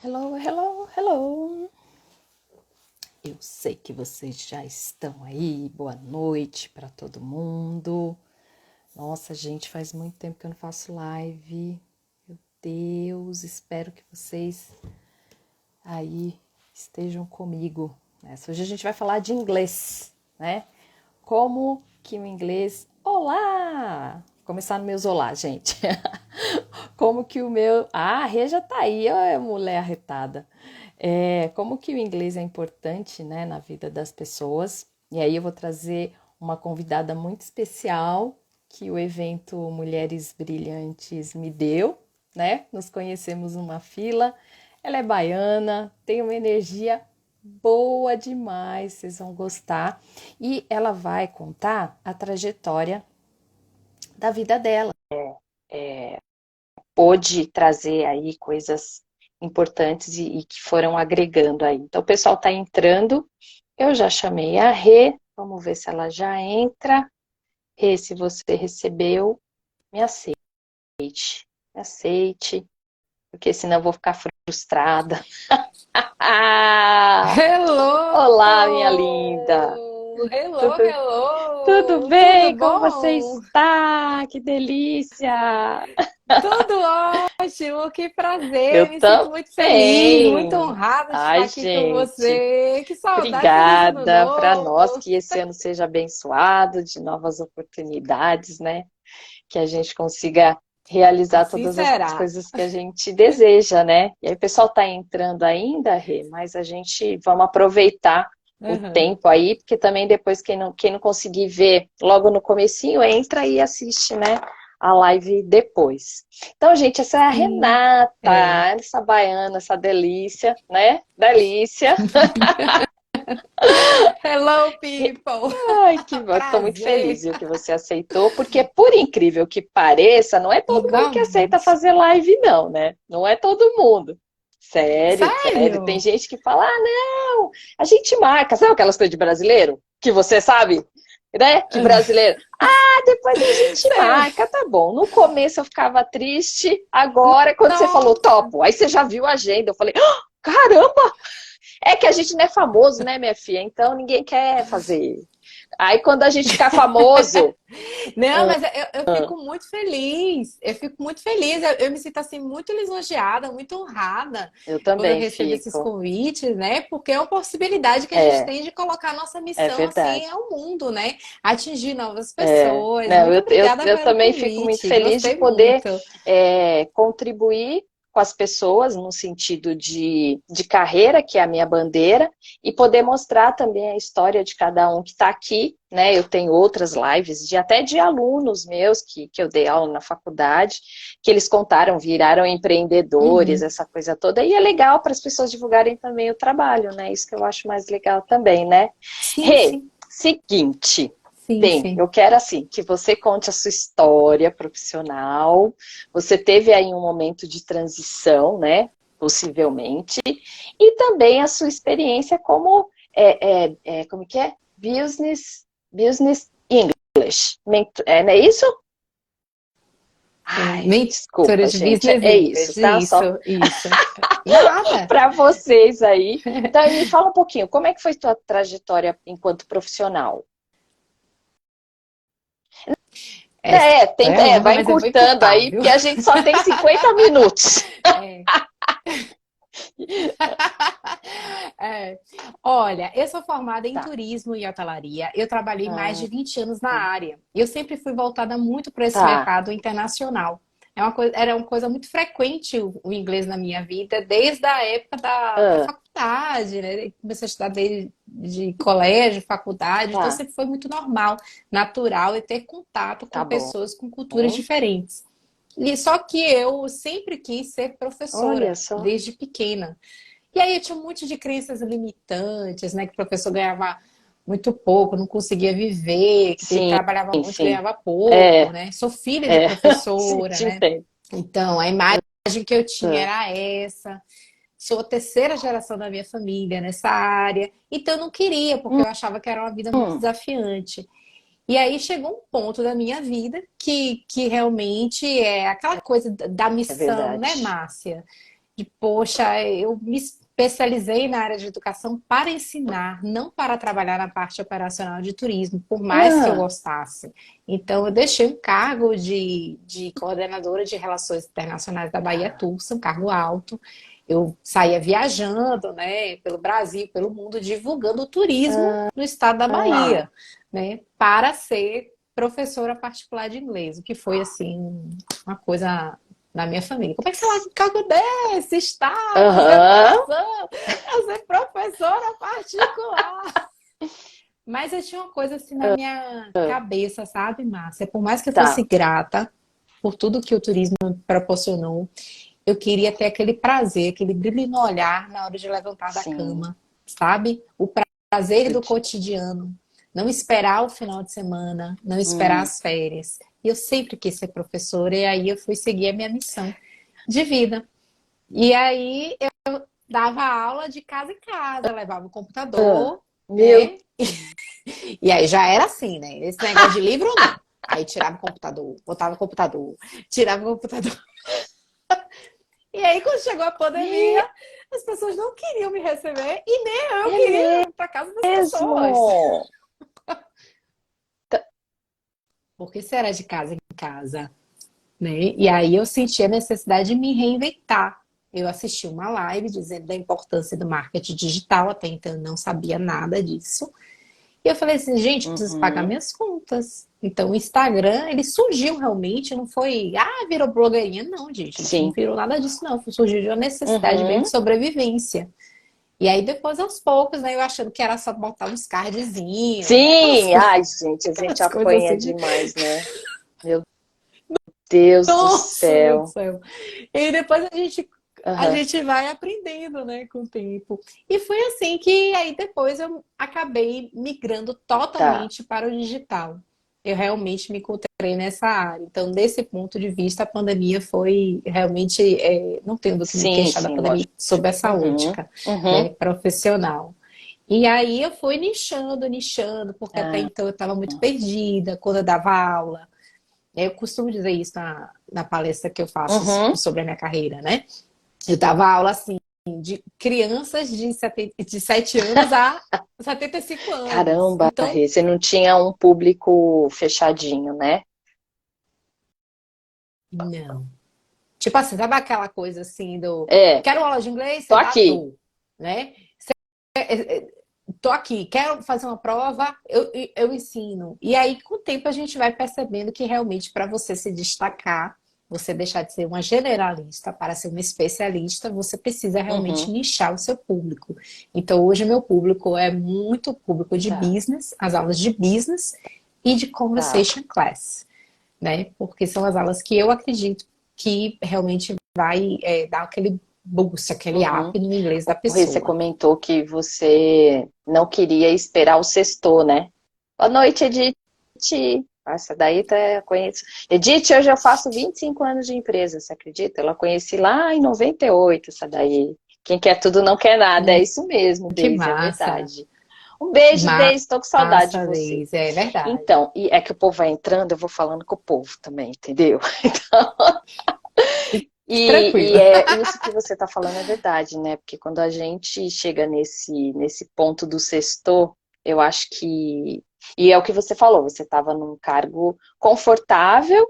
Hello, hello, hello. Eu sei que vocês já estão aí. Boa noite para todo mundo. Nossa, gente, faz muito tempo que eu não faço live. Meu Deus, espero que vocês aí estejam comigo nessa. Hoje a gente vai falar de inglês, né? Como que o inglês... Olá! Vou começar no meus olá, gente. Como que o meu... Ah, a Rê já tá aí, ó, mulher arretada. Como que o inglês é importante, né, na vida das pessoas. E aí eu vou trazer uma convidada muito especial que o evento Mulheres Brilhantes me deu, né? Nos conhecemos numa fila. Ela é baiana, tem uma energia boa demais, vocês vão gostar. E ela vai contar a trajetória da vida dela. Pôde trazer aí coisas importantes e que foram agregando aí. Então, o pessoal está entrando, eu já chamei a Rê, vamos ver se ela já entra. Rê, se você recebeu, me aceite, me aceite, porque senão eu vou ficar frustrada. Ah, olá, minha linda! Hello! Hello, Tudo, tudo hello! Tudo bem? Como você bom? está? Que delícia! Tudo ótimo, que Eu prazer! Me sinto muito feliz, muito também! honrada de estar Ai, aqui com gente! você. Que saudade, feliz ano Obrigada para nós, novo! que esse ano seja abençoado, de novas oportunidades, né? Que a gente consiga realizar Assim todas as será. coisas que a gente deseja, né? E aí o pessoal está entrando ainda, Rê, mas a gente vamos aproveitar o Uhum. tempo aí, porque também depois quem não conseguir ver logo no comecinho, entra e assiste, né? A live depois. Então, gente, essa é a Sim, Renata, é. essa baiana, essa delícia, né? Delícia. Hello, people! Ai, que bom. Estou muito Prazer! feliz, viu, que você aceitou, porque por incrível que pareça, não é todo mundo que aceita Igualmente. fazer live, não, né? Não é todo mundo. Sério, sério. Tem Sério? gente que fala, ah, não, a gente marca. Sabe aquelas coisas de brasileiro? Que você sabe, né? Que brasileiro. Ah, depois a gente Sério? marca, tá bom. No começo eu ficava triste, agora, quando você falou Nossa! topo, aí você já viu a agenda. Eu falei, ah, caramba! É que a gente não é famoso, né, minha filha? Então ninguém quer fazer. Aí quando a gente ficar famoso, Não, mas eu fico muito feliz. Eu fico muito feliz. Eu me sinto assim muito lisonjeada, muito honrada eu quando eu também recebo esses fico. convites, né? Porque é uma possibilidade que a gente É, tem de colocar a nossa é missão assim verdade. ao mundo, né? Atingir novas É, pessoas. não, Muito eu, eu, obrigada eu pelo também fico muito convite. feliz de Gostei poder muito. contribuir com as pessoas no sentido de carreira, que é a minha bandeira, e poder mostrar também a história de cada um que está aqui, né? Eu tenho outras lives, até de alunos meus que eu dei aula na faculdade, que eles contaram, viraram empreendedores, Uhum. essa coisa toda, e é legal para as pessoas divulgarem também o trabalho, né? Isso que eu acho mais legal também, né? Sim, Rê, sim. seguinte. Sim, Bem, sim. eu quero assim que você conte a sua história profissional. Você teve aí um momento de transição, né? Possivelmente, e também a sua experiência como como que é? Business English. Não é isso? Ai, Mentora desculpa, de gente, Business é isso, English. tá? Isso, Só isso. Nada. para vocês aí. Então, me fala um pouquinho, como é que foi tua trajetória enquanto profissional? Essa é longa, Vai mas eu vou encurtando encurtar, aí, viu? porque a gente só tem 50 minutos. É. É. Olha, eu sou formada em Tá. turismo e hotelaria. Eu trabalhei mais Ah, de 20 anos na área. Eu sempre fui voltada muito para esse tá. mercado internacional. Era uma coisa muito frequente o inglês na minha vida, desde a época da Ah, faculdade, né? Eu comecei a estudar desde de colégio, faculdade, então tá. sempre foi muito normal, natural e ter contato com Tá bom. pessoas com culturas diferentes. E só que eu sempre quis ser Olha professora, só. desde pequena. E aí eu tinha um monte de crenças limitantes, né? Que o professor ganhava muito pouco, não conseguia viver, que Sim, trabalhava muito, sim. ganhava pouco, É, né? Sou filha de é. Sim, professora, te né? entendo. Então, a imagem que eu tinha Ah, era essa. Sou a terceira geração da minha família nessa área. Então, eu não queria, porque hum, eu achava que era uma vida muito hum, desafiante. E aí chegou um ponto da minha vida que realmente é aquela coisa da é missão, né, verdade. Márcia? poxa, eu me especializei na área de educação para ensinar, não para trabalhar na parte operacional de turismo, por mais que eu Ah, gostasse. Então, eu deixei um cargo de coordenadora de relações internacionais da Bahia Tulsa, um cargo alto. Eu saía viajando, né, pelo Brasil, pelo mundo, divulgando o turismo no estado da ah, Bahia, né, para ser professora particular de inglês, o que foi, assim, uma coisa na minha família. Como é que você larga um cargo desse? Status, aham, educação, eu ser professora particular. Mas eu tinha uma coisa assim na minha cabeça, sabe, Márcia? Por mais que eu fosse tá, grata por tudo que o turismo me proporcionou, eu queria ter aquele prazer, aquele brilho no olhar na hora de levantar da sim, cama, sabe? O prazer do acredito. cotidiano. Não esperar o final de semana, não esperar Hum, as férias. E eu sempre quis ser professora, e aí eu fui seguir a minha missão de vida. E aí eu dava aula de casa em casa, levava o ah, computador, meu, né? E aí já era assim, né? Esse negócio de livro, não. Aí tirava o computador, botava o computador, tirava o computador. E aí, quando chegou a pandemia, as pessoas não queriam me receber e nem eu é queria ir para casa das pessoas. mesmo. Porque se era de casa em casa, né? E aí eu senti a necessidade de me reinventar. Eu assisti uma live dizendo da importância do marketing digital, até então eu não sabia nada disso. E eu falei assim, gente, eu preciso pagar Uhum, minhas contas. Então o Instagram, ele surgiu realmente, não foi, virou blogueirinha. Não, gente, não sim, virou nada disso, não. Surgiu de uma necessidade mesmo de uhum, sobrevivência. E aí depois, aos poucos, né, eu achando que era só botar uns cardzinhos, né, sim, ai, gente, a gente aquelas coisas apanha assim de, demais, né? Meu Deus do nossa, meu Deus do céu. céu. E depois a Aham, gente vai aprendendo, né, com o tempo. E foi assim que aí depois eu acabei migrando tá, totalmente para o digital. Eu realmente me encontrei nessa área. Então, desse ponto de vista, a pandemia foi realmente, não tenho do que me sim, queixar da sim, pandemia lógico. sob essa Uhum, ótica, uhum, né, profissional. E aí eu fui nichando, nichando, porque até ah, então eu estava muito perdida quando eu dava aula. Eu costumo dizer isso na palestra que eu faço uhum. sobre a minha carreira, né? Eu dava aula assim de crianças de 7 anos a 75 anos. Caramba, Então, Rê, você não tinha um público fechadinho, né? não. Tipo assim, sabe aquela coisa assim do É, quero aula de inglês, tô você dá, aqui. dou, né? Tô aqui, quero fazer uma prova, eu ensino. E aí, com o tempo, a gente vai percebendo que realmente, para você se destacar, você deixar de ser uma generalista para ser uma especialista, você precisa realmente Uhum, nichar o seu público. Então, hoje, meu público é muito público de tá, business, as aulas de business e de tá. conversation class, né? Porque são as aulas que eu acredito que realmente vai dar aquele boost, aquele Uhum. up no inglês da O Rê, você pessoa. comentou que você não queria esperar o sexto, né? Boa noite, Edith. Essa daí tá, eu conheço. Edith, hoje eu faço 25 anos de empresa, você acredita? Ela conheci lá em 98, essa daí. Quem quer tudo não quer nada, é isso mesmo, Que Deise, é massa! verdade. Um beijo, Deise, tô com saudade de Massa, você. Deise, é verdade. Então, e é que o povo vai entrando, eu vou falando com o povo também, entendeu? Fique E tranquila. é isso que você está falando é verdade, né? Porque quando a gente chega nesse ponto do sexto, eu acho que. E é o que você falou, você estava num cargo confortável,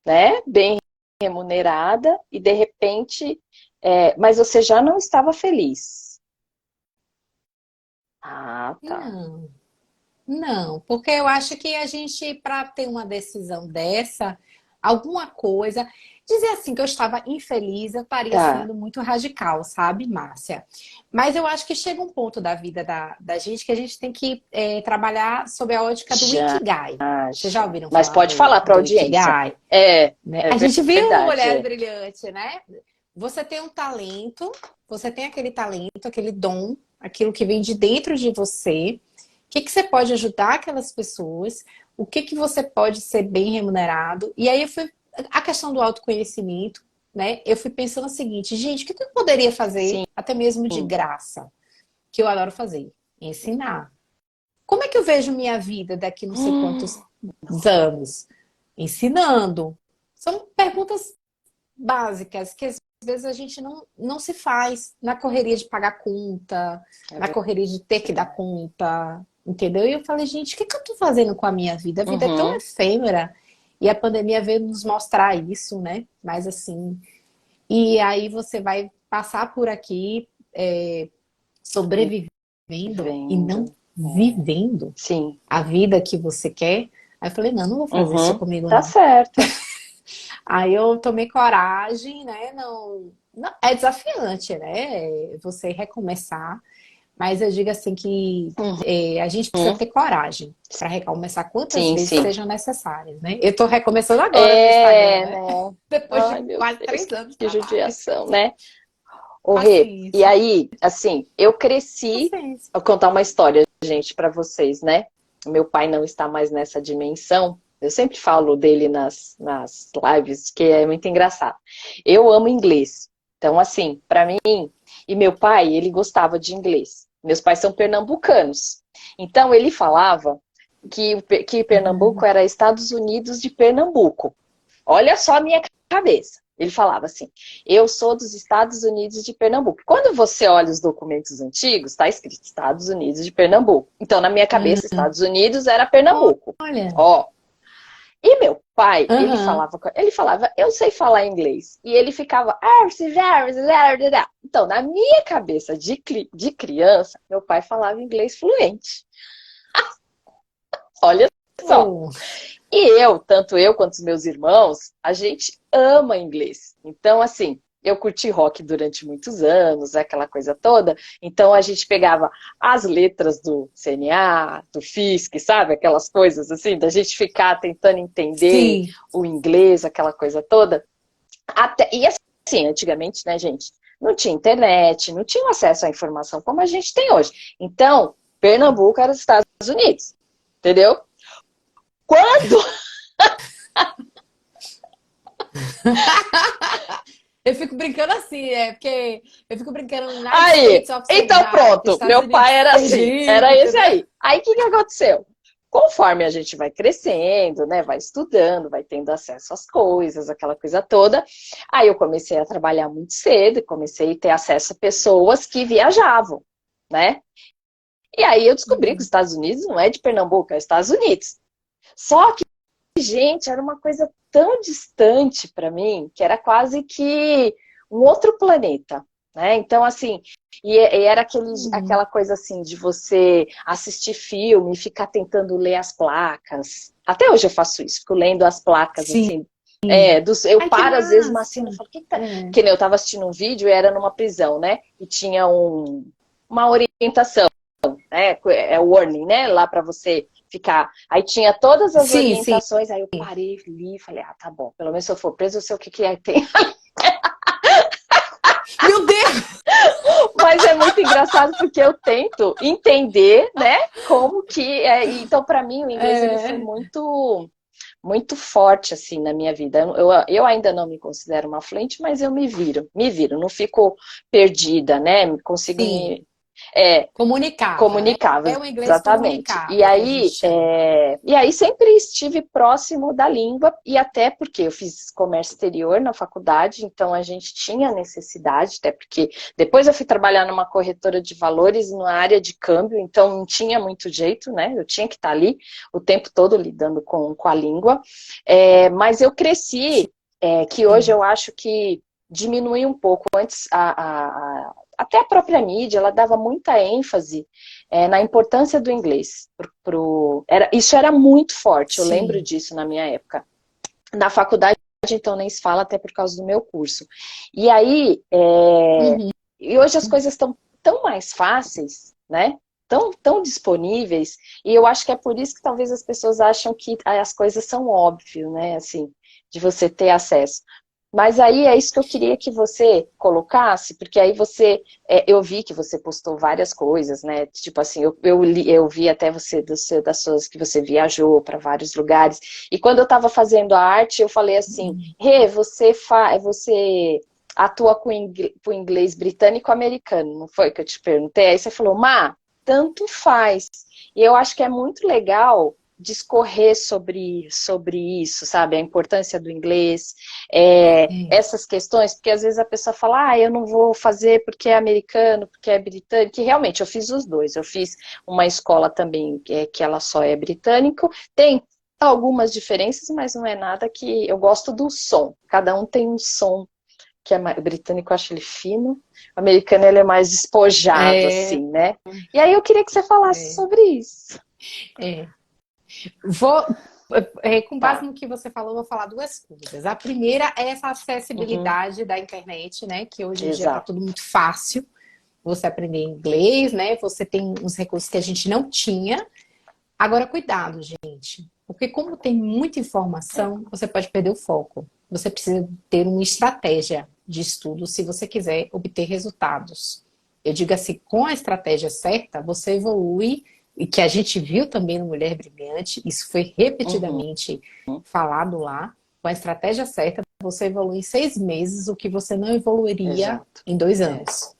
né? Bem remunerada, e de repente. Mas você já não estava feliz. Ah, tá. Não, não, porque eu acho que a gente, para ter uma decisão dessa, alguma coisa. Dizer assim que eu estava infeliz, eu estaria Tá. sendo muito radical, sabe, Márcia? Mas eu acho que chega um ponto da vida da gente que a gente tem que trabalhar sob a ótica do Já, Ikigai. Vocês já já. ouviram Mas falar pode falar para a do audiência. Ikigai? É, Né? é A gente viu verdade. Mulher É. Brilhante, né? Você tem um talento, você tem aquele talento, aquele dom, aquilo que vem de dentro de você. O que que você pode ajudar aquelas pessoas? O que que você pode ser bem remunerado? E aí eu fui a questão do autoconhecimento, né? Eu fui pensando o seguinte, gente, o que que eu poderia fazer Sim. até mesmo de graça, que eu adoro fazer? Ensinar. Como é que eu vejo minha vida daqui não sei quantos anos? Ensinando. São perguntas básicas que às vezes a gente não se faz na correria de pagar conta, na correria de ter que dar conta, entendeu? E eu falei, gente, o que que eu tô fazendo com a minha vida? A vida é tão Uhum. efêmera. E a pandemia veio nos mostrar isso, né? Mas assim, e aí você vai passar por aqui sobrevivendo e não Vivendo. É. vivendo Sim. a vida que você quer. Aí eu falei, não vou fazer isso Uhum. comigo, Tá não. certo. Aí eu tomei coragem, né? Não, é desafiante, né? Você recomeçar. Mas eu digo assim que a gente precisa Uhum. ter coragem para recomeçar quantas Sim, vezes sim. sejam necessárias, né? Eu tô recomeçando agora no Instagram, É, né? né? Depois de Ai, meu quase Deus, 3 anos de que trabalho. judiação, né? Ô, Rê, e Paciência. aí, assim, eu cresci. Paciência. Vou contar uma história, gente, para vocês, né? Meu pai não está mais nessa dimensão. Eu sempre falo dele nas lives, que é muito engraçado. Eu amo inglês. Então, assim, para mim, e meu pai, ele gostava de inglês. Meus pais são pernambucanos. Então, ele falava que Pernambuco era Estados Unidos de Pernambuco. Olha só a minha cabeça. Ele falava assim: eu sou dos Estados Unidos de Pernambuco. Quando você olha os documentos antigos, está escrito Estados Unidos de Pernambuco. Então, na minha cabeça, Estados Unidos era Pernambuco. Olha. Ó. E meu pai, Aham. ele falava, eu sei falar inglês. E ele ficava. Então, na minha cabeça de criança, meu pai falava inglês fluente. Olha só. Oh. E tanto eu quanto os meus irmãos, a gente ama inglês. Então, assim, eu curti rock durante muitos anos, aquela coisa toda. Então, a gente pegava as letras do CNA, do FISC, sabe? Aquelas coisas assim, da gente ficar tentando entender Sim. o inglês, aquela coisa toda. E assim, antigamente, né, gente? Não tinha internet, não tinha acesso à informação como a gente tem hoje. Então, Pernambuco era os Estados Unidos, entendeu? Quando Eu fico brincando assim, porque eu fico brincando United Aí, States of então Sergipe, pronto, Estados meu Unidos pai era assim, Sergipe, era esse entendeu? aí. Aí o que aconteceu? Conforme a gente vai crescendo, né, vai estudando, vai tendo acesso às coisas, aquela coisa toda, aí eu comecei a trabalhar muito cedo, comecei a ter acesso a pessoas que viajavam, né? E aí eu descobri que os Estados Unidos não é de Pernambuco, é os Estados Unidos. Só que, gente, era uma coisa tão distante para mim, que era quase que um outro planeta, né? Então, assim, e era aquela coisa assim de você assistir filme e ficar tentando ler as placas. Até hoje eu faço isso, fico lendo as placas, Sim. assim. Eu Ai, que paro às vezes uma massa! cena e falo, que tá... É. Que nem eu tava assistindo um vídeo e era numa prisão, né? E tinha uma orientação, né? É o warning, né? Lá para você ficar. Aí tinha todas as Sim, sim. orientações, aí eu parei, li e falei, ah, tá bom, pelo menos se eu for preso, eu sei o que que é que tem. Meu Deus! Mas é muito engraçado porque eu tento entender, né, como que é. Então, para mim, o inglês ele foi É. muito forte assim na minha vida. Eu ainda não me considero uma fluente, mas eu me viro, não fico perdida, né? Consigo Sim. me é, Comunicável, né? comunicável, É um inglês exatamente. comunicável que a gente chama. E aí sempre estive próximo da língua, e até porque eu fiz comércio exterior na faculdade, então a gente tinha necessidade, até porque depois eu fui trabalhar numa corretora de valores na área de câmbio, então não tinha muito jeito, né? Eu tinha que estar ali o tempo todo lidando com a língua. Mas eu cresci, que hoje Sim. eu acho que diminui um pouco. Antes, até a própria mídia, ela dava muita ênfase na importância do inglês. Isso era muito forte, eu lembro Sim. disso na minha época. Na faculdade, então, nem se fala, até por causa do meu curso. E aí, Uhum. e hoje as coisas estão tão mais fáceis, né? Tão disponíveis, e eu acho que é por isso que talvez as pessoas acham que as coisas são óbvias, né? Assim, de você ter acesso. Mas aí é isso que eu queria que você colocasse, porque aí eu vi que você postou várias coisas, né? Tipo assim, eu vi até você das suas que você viajou para vários lugares. E quando eu estava fazendo a arte, eu falei assim, Rê, você atua com inglês britânico-americano, não foi que eu te perguntei? Aí você falou, Má, tanto faz. E eu acho que é muito legal discorrer sobre isso, sabe? A importância do inglês, essas questões, porque às vezes a pessoa fala, eu não vou fazer porque é americano, porque é britânico, que realmente eu fiz os dois. Eu fiz uma escola também que ela só é britânico, tem algumas diferenças, mas não é nada que... Eu gosto do som, cada um tem um som, que o britânico eu acho ele fino, o americano ele é mais despojado, assim, né? E aí eu queria que você falasse sobre isso. Vou, com base no que você falou, eu vou falar duas coisas. A primeira é essa acessibilidade da internet, né? Que hoje em dia está tudo muito fácil. Você aprender inglês, né? Você tem uns recursos que a gente não tinha. Agora, cuidado, gente. Porque como tem muita informação, você pode perder o foco. Você precisa ter uma estratégia de estudo se você quiser obter resultados. Eu digo assim, com a estratégia certa, você evolui, e que a gente viu também no Mulher Brilhante, isso foi repetidamente falado lá, com a estratégia certa, você evolui em 6 meses o que você não evoluiria em 2 anos.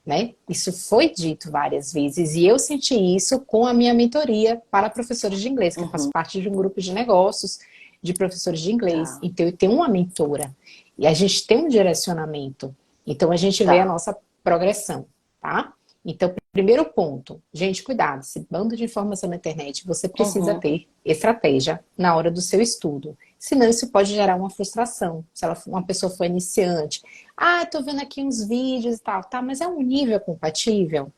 Né? Isso foi dito várias vezes e eu senti isso com a minha mentoria para professores de inglês, que eu faço parte de um grupo de negócios de professores de inglês. Então eu tenho uma mentora e a gente tem um direcionamento. Então a gente vê a nossa progressão, tá? Então, primeiro ponto, gente, cuidado, esse bando de informação na internet, você precisa ter estratégia na hora do seu estudo. Senão isso pode gerar uma frustração, se uma pessoa for iniciante. Tô vendo aqui uns vídeos e tal, tá, mas é um nível compatível?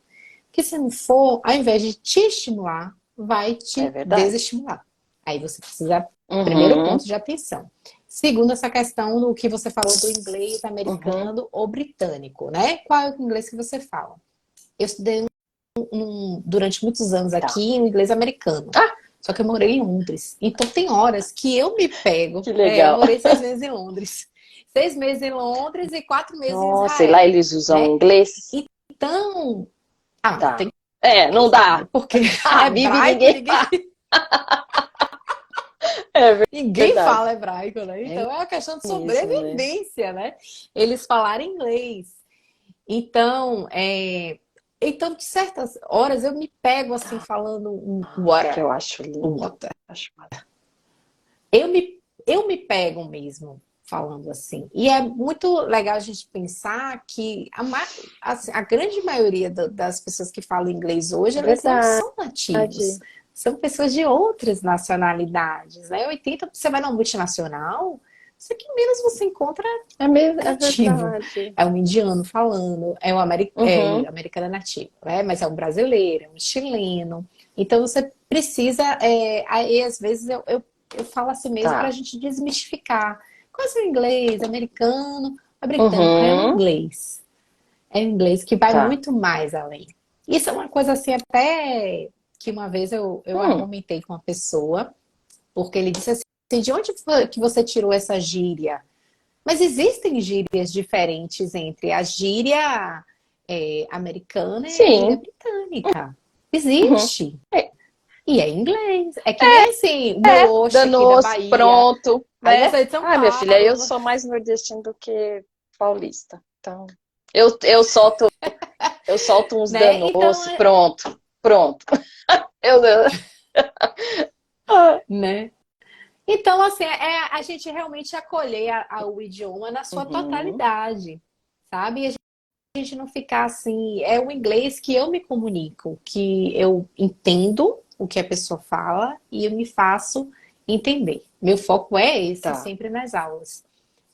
Porque se não for, ao invés de te estimular, vai te desestimular. Aí você precisa, primeiro ponto de atenção. Segundo, essa questão do que você falou do inglês americano ou britânico, né? Qual é o inglês que você fala? Eu estudei durante muitos anos aqui o inglês americano. Só que eu morei em Londres. Então tem horas que eu me pego. Que legal. Eu morei 6 meses em Londres. 6 meses em Londres e 4 meses em Israel. Sei lá, eles usam inglês? Então... não tem... não dá. Porque ninguém ninguém fala hebraico, né? Então é uma questão de sobrevivência, né? Eles falarem inglês. Então, então, de certas horas, eu me pego assim, falando um water. Que eu acho lindo. Eu me pego mesmo falando assim. E é muito legal a gente pensar que a grande maioria das pessoas que falam inglês hoje, elas não são nativos. São pessoas de outras nacionalidades, né? 80%, você vai numa multinacional, isso que menos você encontra nativo. É um indiano falando, é um americano nativo, né? Mas é um brasileiro, é um chileno. Então você precisa, aí às vezes eu falo assim mesmo para a gente desmistificar. Qual é o seu inglês? Americano ou britânico? É um inglês. É um inglês que vai muito mais além. Isso é uma coisa assim até que uma vez eu argumentei com uma pessoa, porque ele disse assim, de onde foi que você tirou essa gíria? Mas existem gírias diferentes entre a gíria americana e a gíria britânica. Existe. E é inglês. É que nem assim, moço aqui da Bahia. Pronto. Aí você é de São Paulo. Minha filha, eu sou mais nordestina do que paulista. Então, eu solto uns danos. Então, pronto. Né? Então, assim, a gente realmente acolher o idioma na sua totalidade, sabe? E a gente não ficar assim... É o inglês que eu me comunico, que eu entendo o que a pessoa fala e eu me faço entender. Meu foco é esse, sempre nas aulas.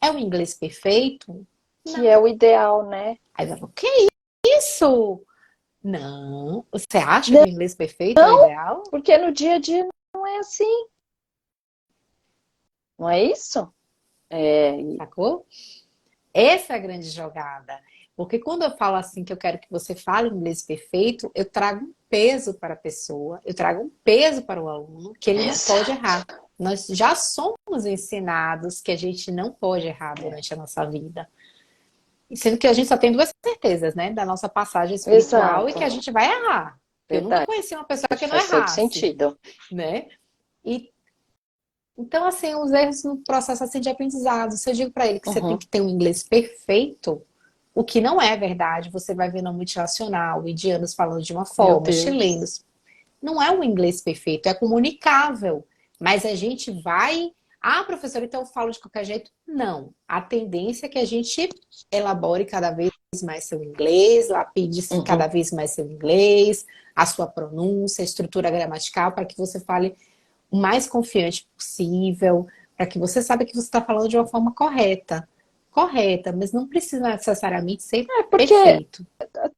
É o inglês perfeito? Que é o ideal, né? Aí eu falo, que isso? Não. Você acha que o inglês perfeito é o ideal? Porque no dia a dia não é assim. Não é isso? Sacou? Essa é a grande jogada. Porque quando eu falo assim que eu quero que você fale inglês perfeito, eu trago um peso para a pessoa, eu trago um peso para o aluno que ele não pode errar. Nós já somos ensinados que a gente não pode errar durante a nossa vida. Sendo que a gente só tem 2 certezas, né? Da nossa passagem espiritual e que a gente vai errar. Eu nunca conheci uma pessoa que não errasse. Faz todo sentido. Né? Então, assim, os erros no processo assim, de aprendizado. Se eu digo para ele que você tem que ter um inglês perfeito, o que não é verdade, você vai ver na multinacional, indianos falando de uma forma, chilenos. Não é um inglês perfeito, é comunicável. Mas a gente vai... Ah, professora, então eu falo de qualquer jeito? Não. A tendência é que a gente elabore cada vez mais seu inglês, lapide cada Uhum. vez mais seu inglês, a sua pronúncia, a estrutura gramatical, para que você fale o mais confiante possível, para que você saiba que você está falando de uma forma correta. Correta, mas não precisa necessariamente ser É porque perfeito.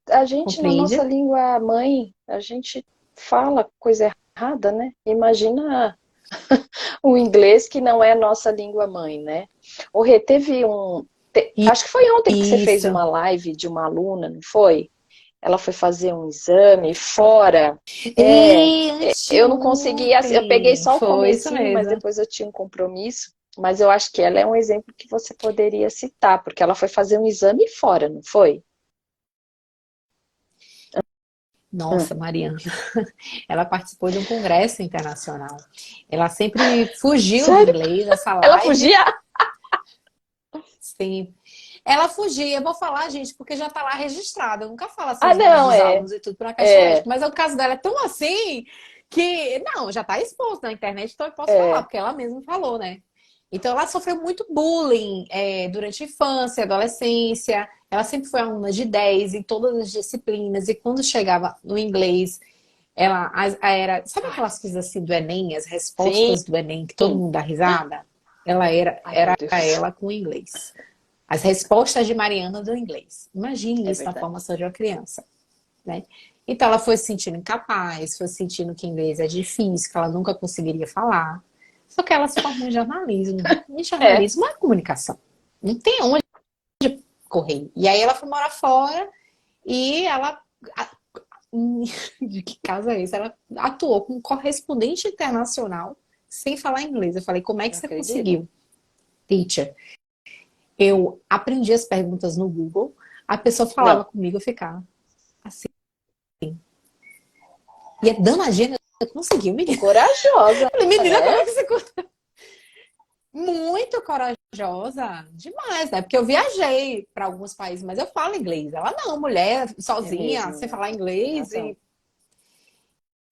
a gente, na nossa Compreende? língua mãe, a gente fala coisa errada, né? Imagina o inglês que não é nossa língua mãe, né? O Rê, teve um. Acho que foi ontem que você fez Isso. uma live de uma aluna, não foi? Ela foi fazer um exame fora. É, E eu não consegui, eu peguei anteontem. só o Foi isso comecinho, mas mesmo. depois eu tinha um compromisso. Mas eu acho que ela é um exemplo que você poderia citar, porque ela foi fazer um exame fora, não foi? Hum. Nossa, Mariana, ela participou de um congresso internacional. Ela sempre fugiu do Sério? inglês, essa Ela live, fugia? sim. Ela fugia, eu vou falar, gente, porque já tá lá registrado. Eu nunca falo assim Ah, os nomes não, dos é. alunos e tudo por uma questão É, ética. Mas o caso dela é tão assim que, não, já tá exposto na internet, então eu posso falar, é. porque ela mesma falou, né? Então ela sofreu muito bullying durante a infância, adolescência. Ela sempre foi aluna de 10 em todas as disciplinas. E quando chegava no inglês, ela era. Sabe aquelas coisas assim do Enem, as Sim. respostas do Enem, que todo mundo dá risada? Ela Ai, meu era Deus. ela com inglês. As respostas de Mariana do inglês. Imagine É isso na verdade. formação de uma criança, né? Então ela foi se sentindo incapaz, foi sentindo que inglês é difícil, que ela nunca conseguiria falar. Só que ela se formou em jornalismo. E É. jornalismo é comunicação. Não tem onde correr. E aí ela foi morar fora e ela. De que casa é esse? Ela atuou como correspondente internacional sem falar inglês. Eu falei, como é que Não você acredito. conseguiu, teacher? Eu aprendi as perguntas no Google, a pessoa falava Não. comigo, eu ficava assim. E a danadinha conseguiu, menina. Corajosa, Eu falei, menina, como né? é que você... Muito corajosa, demais, né? Porque eu viajei para alguns países, mas eu falo inglês. Ela não, mulher, É sozinha, mesmo, sem né? falar Tem inglês. razão.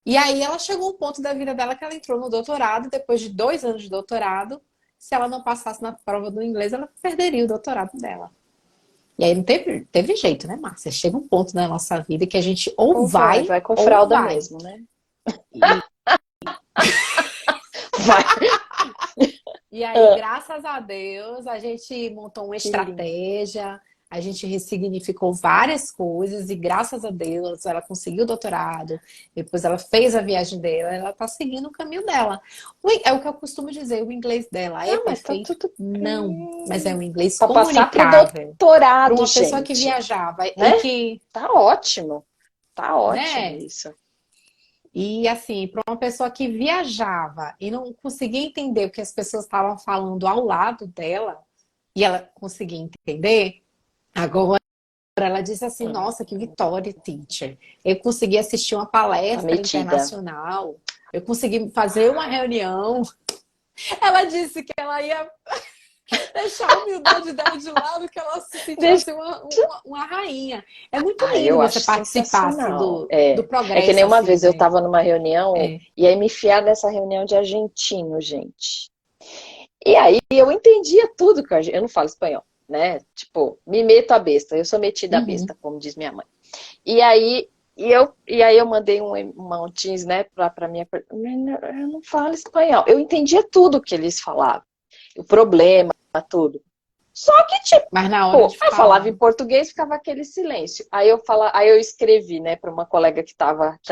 E aí ela chegou a um ponto da vida dela que ela entrou no doutorado, depois de 2 anos de doutorado. Se ela não passasse na prova do inglês, ela perderia o doutorado dela. E aí não teve jeito, né, Márcia? Chega um ponto na nossa vida que a gente ou Ou vai, vai vai com ou fralda vai. mesmo, né? E, Vai. e aí, Ah, graças a Deus, a gente montou uma que lindo. estratégia, a gente ressignificou várias coisas e graças a Deus ela conseguiu o doutorado, depois ela fez a viagem dela, ela está seguindo o caminho dela. É o que eu costumo dizer, o inglês dela é Não, mas tá perfeito? tudo Não, mas é bem. um inglês Para passar pro comunicável. Para doutorado, uma pessoa que gente, viajava e né? que, Tá ótimo. Tá ótimo né? isso. E assim, para uma pessoa que viajava e não conseguia entender o que as pessoas estavam falando ao lado dela, e ela conseguia entender, agora ela disse assim: Hum, Nossa, que vitória, teacher! Eu consegui assistir uma tá palestra metida. internacional, eu consegui fazer uma reunião. Ela disse que ela ia deixar a humildade dela de lado, que ela se sentiu Deixa. assim uma rainha. É muito Ah, lindo eu você acho participar assim, sensacional. do É que nem progresso, uma assim, vez eu né? estava numa reunião É. e aí me enfiaram nessa reunião de argentino, gente. E aí eu entendia tudo que eu não falo espanhol, né? Tipo, me meto a besta, eu sou metida a Uhum. besta, como diz minha mãe. E aí, e aí eu mandei um Teams, né, pra minha. Eu não falo espanhol. Eu entendia tudo que eles falavam, o problema, tudo. Só que, Mas na hora de eu falava em falar. português, ficava aquele silêncio. Aí eu escrevi, né, para uma colega que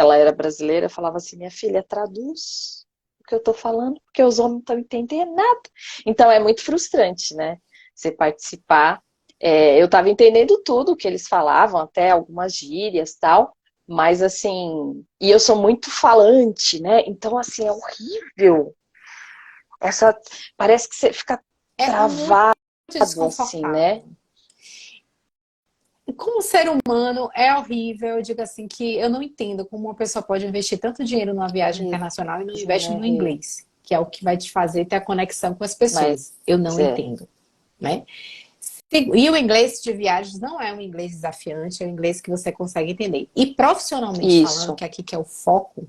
ela era brasileira, eu falava assim, minha filha, traduz o que eu tô falando, porque os homens não estão entendendo nada. Então é muito frustrante, né? Você participar. Eu estava entendendo tudo o que eles falavam, até algumas gírias e tal, mas assim, e eu sou muito falante, né? Então, assim, é horrível. Essa, parece que você fica É muito travado, assim, né? desconfortável. E como ser humano é horrível, eu digo assim, que eu não entendo como uma pessoa pode investir tanto dinheiro numa viagem internacional e não Mesmo, investe né, no Rê? inglês, que é o que vai te fazer ter a conexão com as Mas pessoas. Eu não é entendo, né? E o inglês de viagens não é um inglês desafiante, é um inglês que você consegue entender. E profissionalmente falando, isso. que aqui que é o foco,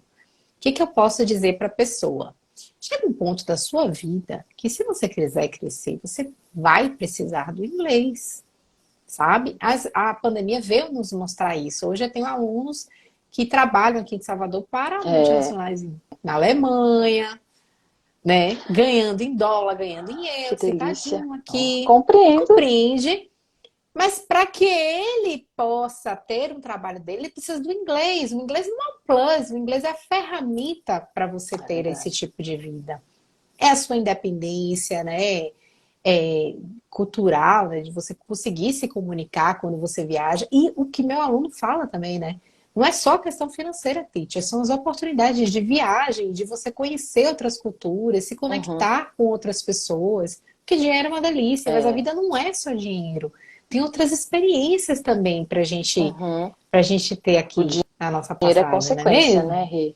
que que eu posso dizer para a pessoa? Chega um ponto da sua vida que se você quiser crescer, você vai precisar do inglês, sabe? A pandemia veio nos mostrar isso. Hoje eu tenho alunos que trabalham aqui em Salvador para É, multinacionais na Alemanha, né? Ganhando em dólar, ganhando em que euro, delícia. sentadinho Ó, aqui, e compreendo. compreende. Mas para que ele possa ter um trabalho dele, ele precisa do inglês. O inglês não é um plus, o inglês é a ferramenta para você É ter esse verdade. tipo de vida. É a sua independência, né? É, cultural, né? De você conseguir se comunicar quando você viaja. E o que meu aluno fala também, né? Não é só questão financeira, teacher, são as oportunidades de viagem, de você conhecer outras culturas, se Uhum, conectar com outras pessoas. Porque dinheiro é uma delícia, mas a é, vida não é só dinheiro. Tem outras experiências também uhum. pra gente ter O aqui na nossa dinheiro é passagem, não é consequência, mesmo? né, Rê?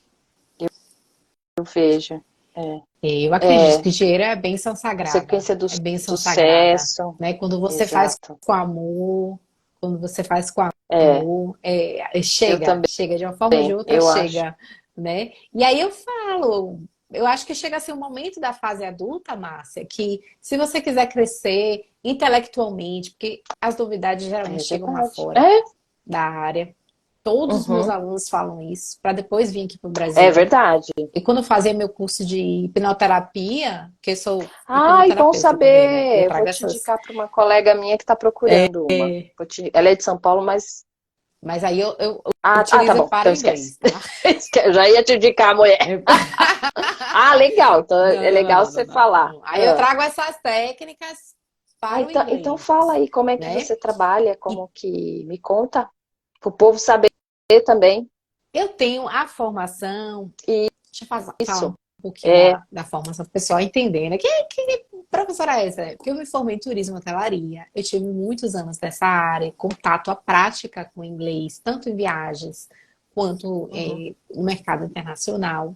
Eu vejo. É, Eu acredito é que dinheiro é bênção sagrada. consequência do É bênção sagrada, sucesso. né? Quando você faz Exato. com amor, quando você faz com É, amor, eu chega, também, chega de uma forma ou de outra, eu acho. chega, né? E aí eu falo, eu acho que chega a ser um momento da fase adulta, Márcia, que se você quiser crescer intelectualmente, porque as novidades geralmente É chegam lá verdade. fora É, da área, todos os meus uhum, alunos falam isso, para depois vir aqui para o é Brasil. verdade. E quando eu fazia meu curso de hipnoterapia, que eu sou Ai, bom hipnoterapeuta também, né? E eu saber. Eu vou trago te essas. indicar para uma colega minha que está procurando uma. Ela é de São Paulo, mas. Mas aí eu Tá utilizo bom. para Então o esquece. inglês, tá? Eu já ia te indicar a mulher. Eu- Ah, legal. Então Não, é não, não, legal não, não, você não, falar. não. Aí eu trago essas técnicas Ah, para o então inglês, fala aí como é que né? você trabalha, E como que me conta, para o povo saber também. eu tenho a formação. Deixa eu falar Isso. um pouquinho É. da formação para o pessoal entender, né? Que professora é essa? Porque eu me formei em turismo e hotelaria. Eu tive muitos anos nessa área, contato, a prática com inglês, tanto em viagens quanto Uhum. no mercado internacional.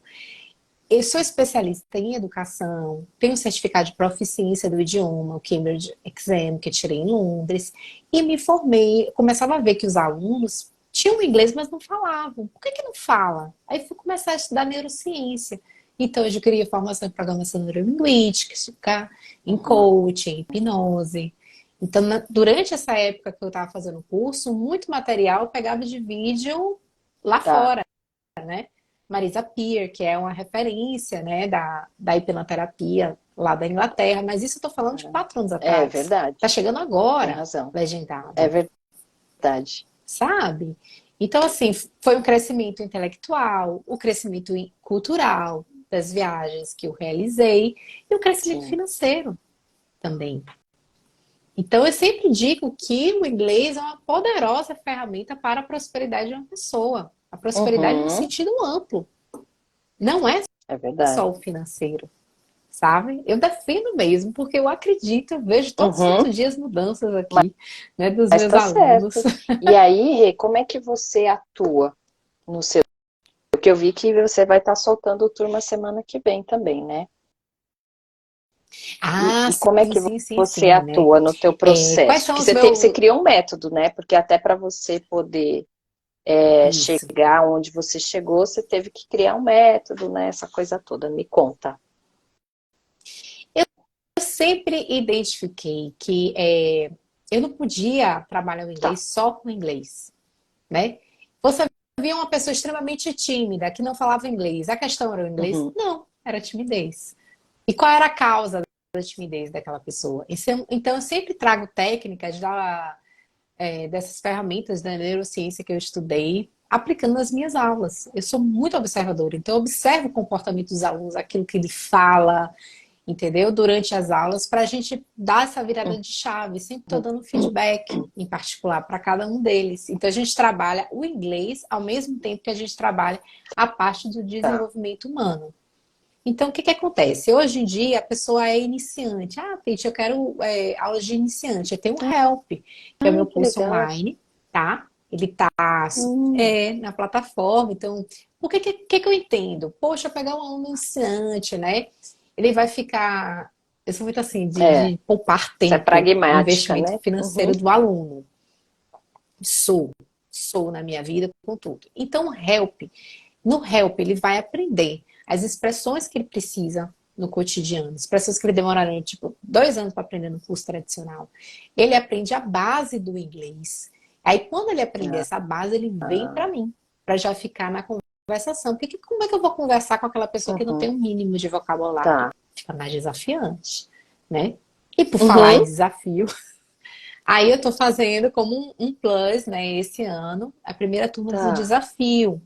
Eu sou especialista em educação, tenho certificado de proficiência do idioma, o Cambridge Exam, que eu tirei em Londres, e me formei. Começava a ver que os alunos tinham inglês, mas não falavam. Por que que não fala? Aí fui começar a estudar neurociência. Então, eu adquiri formação em programação neurolinguística, em Uhum. coaching, em hipnose. Então, durante essa época que eu estava fazendo o curso, muito material eu pegava de vídeo lá Tá. fora, né? Marisa Peer, que é uma referência, né, da hipnoterapia lá da Inglaterra, mas isso eu tô falando de 4 anos É atrás. Tá verdade. chegando Tem agora, razão. É legendado, verdade. sabe? Então, assim, foi um crescimento intelectual, o crescimento cultural das viagens que eu realizei e o crescimento Sim. financeiro também. Então, eu sempre digo que o inglês é uma poderosa ferramenta para a prosperidade de uma pessoa. A prosperidade no Uhum. sentido amplo. Não é É verdade. só o financeiro, sabe? Eu defendo mesmo, porque eu acredito, eu vejo todos os Uhum. santos dias mudanças aqui, né, dos Mas meus tá alunos. certo. E aí, Rê, como é que você atua no seu. Porque eu vi que você vai estar soltando o turma semana que vem também, né? Ah, E como é sim, que sim, sim, você sim, né? atua no teu Quais processo? são Porque os você meus... criou um método, né? Porque até para você poder Isso. chegar onde você chegou, você teve que criar um método, né? Essa coisa toda. Me conta. Eu sempre identifiquei que eu não podia trabalhar o Tá. inglês só com inglês, né? Você via uma pessoa extremamente tímida, que não falava inglês. A questão era o inglês? Uhum. Não, era a timidez. E qual era a causa da timidez daquela pessoa? Então, eu sempre trago técnicas dessas ferramentas da neurociência que eu estudei, aplicando nas minhas aulas. Eu sou muito observadora, então eu observo o comportamento dos alunos, aquilo que ele fala, entendeu? Durante as aulas, para a gente dar essa virada de chave. Sempre estou dando feedback, em particular, para cada um deles. Então, a gente trabalha o inglês ao mesmo tempo que a gente trabalha a parte do Tá. desenvolvimento humano. Então, o que que acontece? Hoje em dia, a pessoa é iniciante. Ah, Tite, eu quero aulas de iniciante. Eu tenho o Help, que é o Ah, meu que curso legal. online, tá? Ele tá Hum, na plataforma. Então, o que eu entendo? Poxa, pegar um aluno iniciante, né? Ele vai ficar... Eu sou muito assim, é. de poupar Você é tempo no pragmática, investimento né? financeiro Uhum. do aluno. Sou na minha vida com tudo. Então, o Help No Help, ele vai aprender as expressões que ele precisa no cotidiano, expressões que ele demoraria, tipo, 2 anos para aprender no curso tradicional. Ele aprende a base do inglês. Aí, quando ele aprender essa base, ele vem para mim, para já ficar na conversação. Porque como é que eu vou conversar com aquela pessoa que não tem um mínimo de vocabulário? Tá. Fica mais desafiante, né? E por falar em Uhum. desafio, aí eu tô fazendo como um plus, né, esse ano, a primeira turma do Tá. desafio,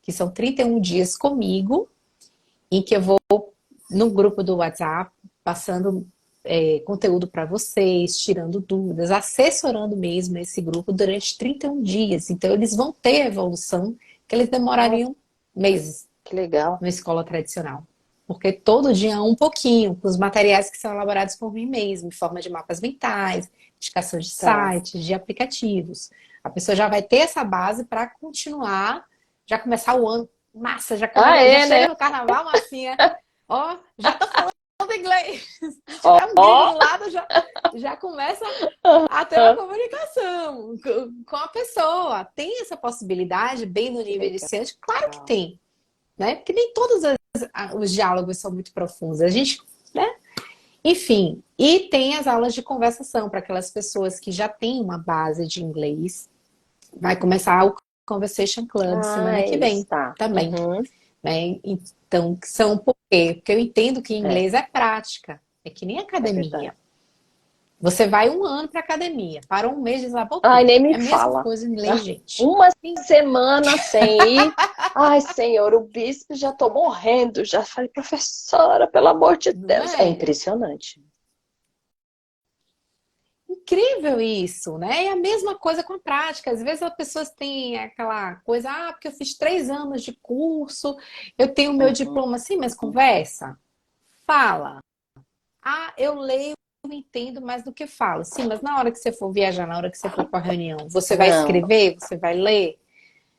que são 31 dias comigo, em que eu vou no grupo do WhatsApp, passando conteúdo para vocês, tirando dúvidas, assessorando mesmo esse grupo durante 31 dias. Então, eles vão ter a evolução que eles demorariam meses Que legal. na escola tradicional. Porque todo dia um pouquinho, com os materiais que são elaborados por mim mesmo, em forma de mapas mentais, indicação de Tá. sites, de aplicativos. A pessoa já vai ter essa base para continuar, já começar o ano. Massa, já chega Né? no carnaval, massinha. Ó, já tô falando inglês. Se Ó, tiver um gringo do lado, já começa a ter uma comunicação com a pessoa. Tem essa possibilidade bem no nível iniciante? Claro que tem, né? Porque nem todos os diálogos são muito profundos. A gente, né? Enfim, e tem as aulas de conversação para aquelas pessoas que já têm uma base de inglês. Vai começar o Conversation Club semana que vem Tá. também, Uhum. né? Então, são por quê? Porque eu entendo que É inglês é prática, é que nem verdade. academia. Você vai 1 ano para academia, para um mês desabou Ai, tudo. nem É me a mesma fala. coisa em inglês, gente. Uma semana sem ir. Ai, senhor, o bispo já tô morrendo. Já falei, professora, pelo amor de Não Deus. É é? impressionante. Incrível isso, né? E a mesma coisa com a prática. Às vezes as pessoas têm aquela coisa, porque eu fiz 3 anos de curso, eu tenho meu Uhum. diploma. Sim, mas conversa, fala. Eu leio, eu entendo mais do que falo. Sim, mas na hora que você for viajar, na hora que você for para a reunião, você vai Não, escrever, você vai ler,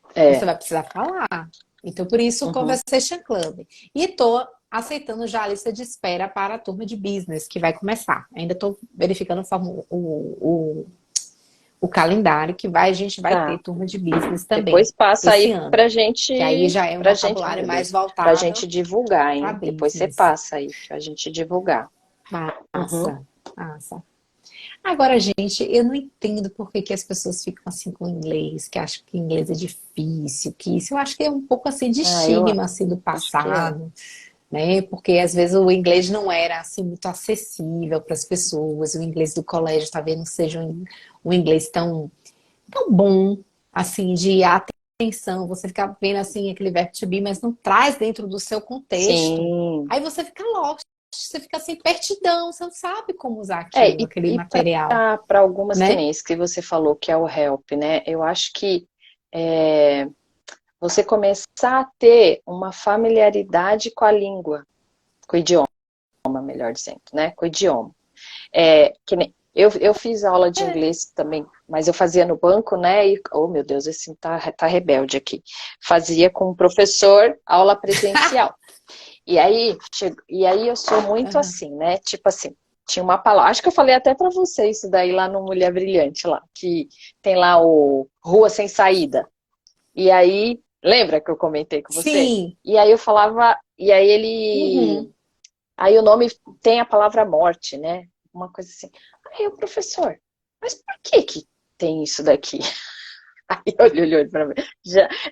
você é. vai precisar falar. Então, por isso o Uhum. Conversation Club. E tô aceitando já a lista de espera para a turma de business, que vai começar. Ainda estou verificando o calendário que a gente vai ter Tá. turma de business também Depois passa esse aí ano. Que aí já é um pra gente, ai vocabulário meu mais Deus, pra voltado gente divulgar, para hein? Depois você business. passa aí pra gente divulgar. Uhum. Massa, massa. Agora, gente, eu não entendo por que as pessoas ficam assim com o inglês, que acham que inglês é difícil, que isso eu acho que é um pouco assim de Eu estigma assim do acho que é. passado, né? Porque às vezes o inglês não era assim muito acessível para as pessoas, o inglês do colégio talvez não seja um inglês tão bom assim de atenção, você fica vendo assim aquele verbo to be, mas não traz dentro do seu contexto. Sim. Aí você fica lost, você fica assim pertidão, você não sabe como usar É, aquilo, aquele e material, para algumas que né? nem isso que você falou, que é o help, né? Eu acho que é, você começar a ter uma familiaridade com a língua, com o idioma, melhor dizendo, né? Com o idioma. Que nem, eu fiz aula de É. inglês também, mas eu fazia no banco, né? E, oh, meu Deus, esse tá rebelde aqui. Fazia com o professor aula presencial. E aí eu sou muito Aham. assim, né? Tipo assim, tinha uma palavra, acho que eu falei até pra você isso daí lá no Mulher Brilhante lá, que tem lá o Rua Sem Saída. E aí, lembra que eu comentei com você? Sim. E aí eu falava, e aí ele, Uhum. aí o nome tem a palavra morte, né? Uma coisa assim. Aí o professor, mas por que que tem isso daqui? Aí ele olhou pra mim,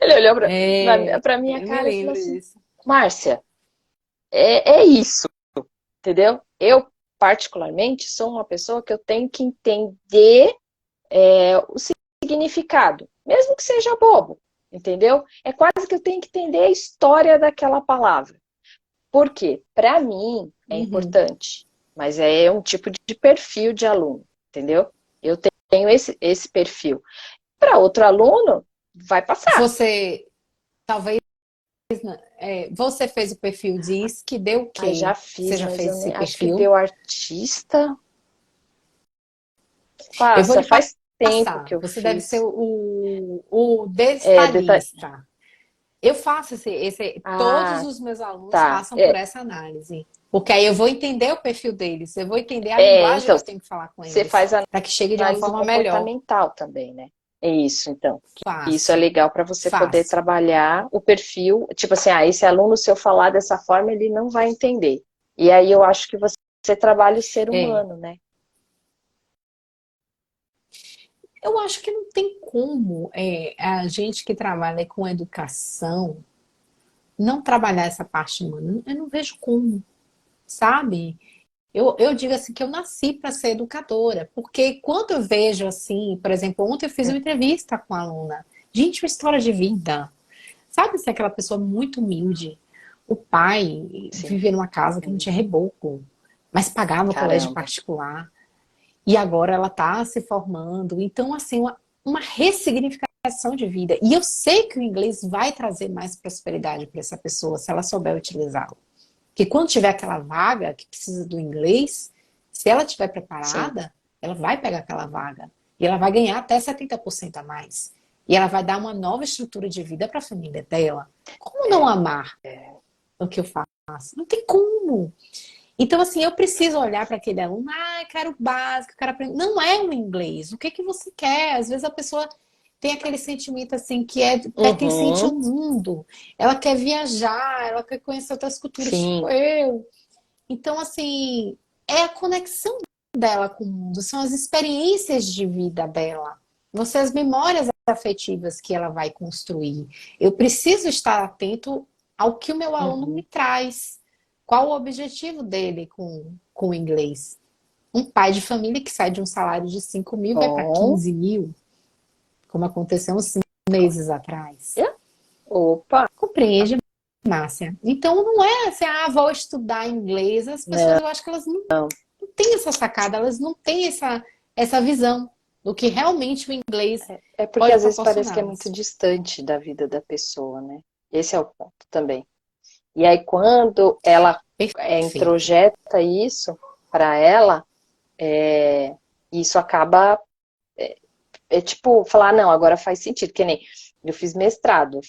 ele olhou pra minha Eu me cara e falou lembro assim, disso. Márcia, é isso. Entendeu? Eu, particularmente, sou uma pessoa que eu tenho que entender o significado, mesmo que seja bobo, entendeu? É quase que eu tenho que entender a história daquela palavra. Por quê? Para mim é Uhum. importante, mas é um tipo de perfil de aluno, entendeu? Eu tenho esse perfil. Para outro aluno, vai passar. Você, talvez, você fez o perfil diz que deu o Ai, já quê? Você fiz, já mas fez eu esse nem, acho que perfil? deu artista. Eu vou Passa, lhe faz tempo que passar. eu Você deve ser fiz. o É, detalhista. Eu faço todos Ah, os meus alunos tá. passam por essa análise. Porque aí eu vou entender o perfil deles, eu vou entender a linguagem Então, que eu tenho que falar com você eles, faz a para que chegue de uma análise forma melhor. comportamental também, né? É isso, então. Isso é Fácil, legal para você poder fácil. trabalhar o perfil. Tipo assim, esse aluno, se eu falar dessa forma, ele não vai entender. E aí eu acho que você trabalha o ser É, humano, né? eu acho que não tem como a gente que trabalha com educação não trabalhar essa parte humana. Eu não vejo como, sabe? Eu digo assim que eu nasci para ser educadora, porque quando eu vejo assim, por exemplo, ontem eu fiz uma entrevista com a aluna. Gente, uma história de vida. Sabe se aquela pessoa muito humilde, o pai Sim. vivia numa casa que não tinha reboco, mas pagava o colégio Caramba. particular. E agora ela está se formando. Então, assim, uma ressignificação de vida. E eu sei que o inglês vai trazer mais prosperidade para essa pessoa se ela souber utilizá-lo. Porque quando tiver aquela vaga que precisa do inglês, se ela estiver Sim. preparada, ela vai pegar aquela vaga. E ela vai ganhar até 70% a mais. E ela vai dar uma nova estrutura de vida para a família dela. Como não amar o que eu faço? Não tem como. Então, assim, eu preciso olhar para aquele aluno, quero o básico, quero aprender. Não é o inglês. O que que você quer? Às vezes a pessoa tem aquele sentimento assim que é pertencente ao Uhum. mundo. Ela quer viajar, ela quer conhecer outras culturas, tipo Sim. eu. Então, assim, é a conexão dela com o mundo, são as experiências de vida dela, vão ser as memórias afetivas que ela vai construir. Eu preciso estar atento ao que o meu aluno me Uhum. traz. Qual o objetivo dele com o inglês? Um pai de família que sai de um salário de 5 mil vai para Bom. 15 mil, como aconteceu uns 5 meses atrás. É. Opa. Compreende, Márcia? Então não é assim, vou estudar inglês. As pessoas, Não. eu acho que elas não têm essa sacada, elas não têm essa visão do que realmente o inglês É porque pode às vezes parece que é muito proporcionar-las. distante da vida da pessoa, né? Esse é o ponto também. E aí, quando ela Perfeito. introjeta isso para ela, isso acaba, tipo, falar, não, agora faz sentido. Que nem eu fiz mestrado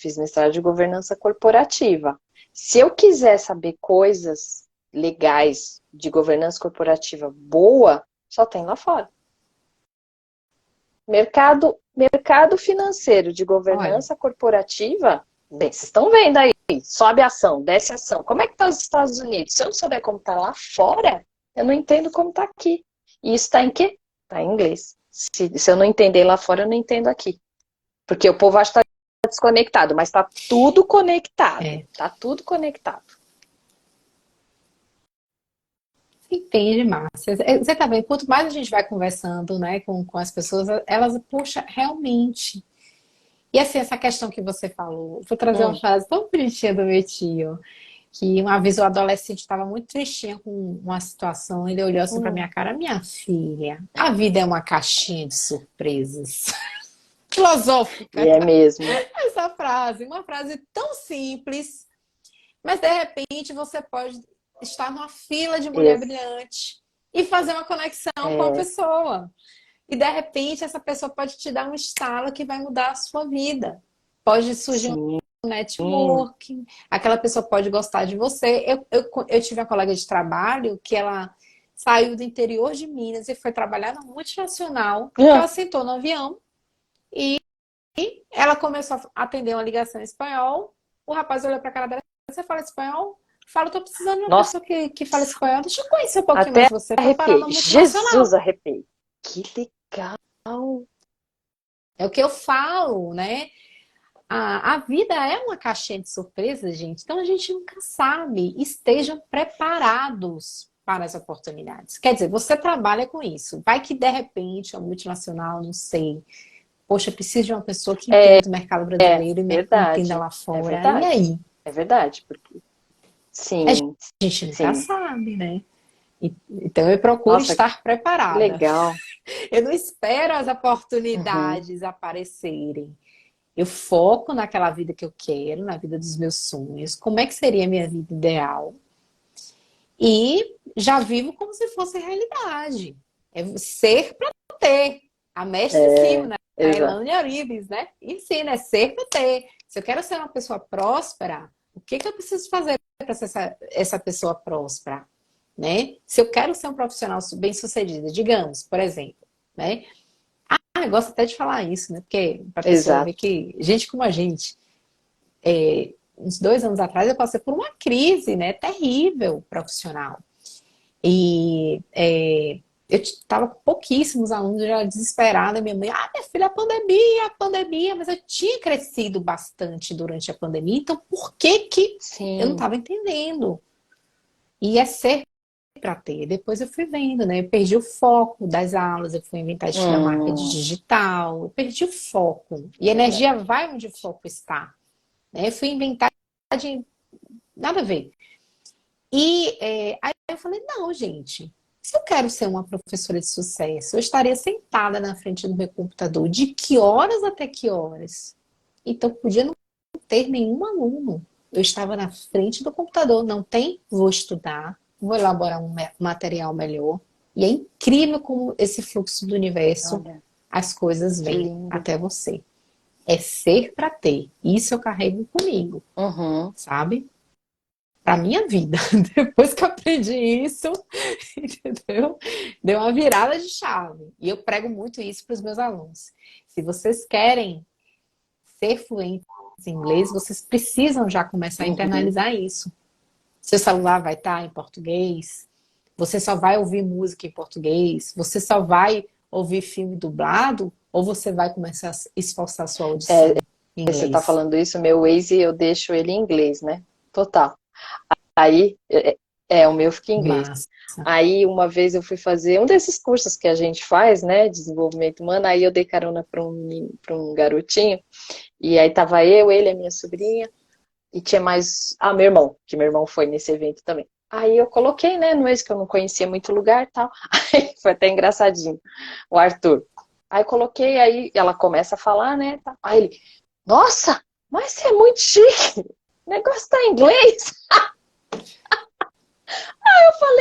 de governança corporativa. Se eu quiser saber coisas legais de governança corporativa boa, só tem lá fora. Mercado financeiro de Olha, governança corporativa, bem, vocês estão vendo aí, sobe ação, desce ação. Como é que está os Estados Unidos? Se eu não souber como está lá fora, eu não entendo como está aqui. E isso está em quê? Está em inglês. Se eu não entender lá fora, eu não entendo aqui. Porque o povo acha que está desconectado, mas está tudo conectado. é, Está tudo conectado. entende, Márcia. Você tá vendo? Quanto mais a gente vai conversando, né, com as pessoas, elas, puxa, realmente. E assim, essa questão que você falou, vou trazer uma Hum, frase tão bonitinha do meu tio, que uma vez o adolescente estava muito tristinho com uma situação, ele olhou assim para hum. minha cara, minha filha, a vida é uma caixinha de surpresas. Filosófica E é mesmo. essa frase, uma frase tão simples, mas de repente você pode estar numa fila de mulher Esse, brilhante e fazer uma conexão com a é, pessoa. E de repente essa pessoa pode te dar um estalo que vai mudar a sua vida. Pode surgir sim. um networking, aquela pessoa pode gostar de você. Eu tive uma colega de trabalho que ela saiu do interior de Minas e foi trabalhar numa multinacional, que ela Ah, sentou no avião e ela começou a atender uma ligação em espanhol. O rapaz olhou para a cara dela: você fala espanhol? Fala, tô precisando de uma nossa, pessoa que fala espanhol. Deixa eu conhecer um pouquinho mais até você para parar arrepiei. na Jesus, multinacional. arrepiei. Que legal. É o que eu falo, né? A vida é uma caixinha de surpresas, gente. Então a gente nunca sabe. Estejam preparados para as oportunidades. Quer dizer, você trabalha com isso. Vai que de repente, a multinacional, não sei. Poxa, preciso de uma pessoa que entenda do mercado brasileiro e entenda Verdade. lá É fora. E verdade. aí? É verdade, porque sim, A gente nunca sim. sabe, né? Então eu procuro Nossa, estar que preparada. legal. Eu não espero as Uhum. oportunidades aparecerem. Eu foco naquela vida que eu quero, na vida dos meus sonhos. Como é que seria a minha vida ideal? E já vivo como se fosse realidade. É ser para ter. A mestre ensina, É, né? A exato. Elaine Arives, né? Ensina, é ser para ter. Se eu quero ser uma pessoa próspera, o que que eu preciso fazer para ser essa pessoa próspera? Né? Se eu quero ser um profissional bem-sucedido, digamos, por exemplo, né? Eu gosto até de falar isso, né? Porque para a pessoa ver Exato. que gente como a gente, uns 2 anos atrás eu passei por uma crise, né? Terrível profissional. E eu estava com pouquíssimos alunos, eu já desesperada. Minha mãe, minha filha, a pandemia. Mas eu tinha crescido bastante durante a pandemia, então por que que eu não Sim. estava entendendo? E é ser para ter. Depois eu fui vendo, né? Eu perdi o foco das aulas, eu fui inventar de estudar marketing Hum, digital, eu perdi o foco. E a verdade. energia vai onde o foco está. Né? Eu fui inventar de nada a ver. E aí eu falei, não, gente, se eu quero ser uma professora de sucesso, eu estaria sentada na frente do meu computador de que horas até que horas? Então podia não ter nenhum aluno. Eu estava na frente do computador, não tem? Vou estudar, vou elaborar um material melhor. E é incrível como esse fluxo do universo, Olha, as coisas que vêm lindo. até você. É ser para ter. Isso eu carrego comigo, Uhum. sabe? Para minha vida. Depois que eu aprendi isso, entendeu? Deu uma virada de chave. E eu prego muito isso para os meus alunos. Se vocês querem ser fluentes em inglês, vocês precisam já começar a Uhum. internalizar isso. Seu celular vai estar em português, você só vai ouvir música em português, você só vai ouvir filme dublado, ou você vai começar a esforçar sua É, audição em você tá inglês? falando isso, meu Waze, eu deixo ele em inglês, né? Total. Aí, o meu fica em inglês. Massa. Aí, uma vez eu fui fazer um desses cursos que a gente faz, né, de desenvolvimento humano, aí eu dei carona para um garotinho, e aí tava eu, ele, a minha sobrinha, e tinha mais, meu irmão, que meu irmão foi nesse evento também. Aí eu coloquei, né, no Waze, que eu não conhecia muito lugar e tal, aí foi até engraçadinho, o Arthur. Aí coloquei, aí ela começa a falar, né, tá. Aí ele, nossa, mas você é muito chique, o negócio tá em inglês.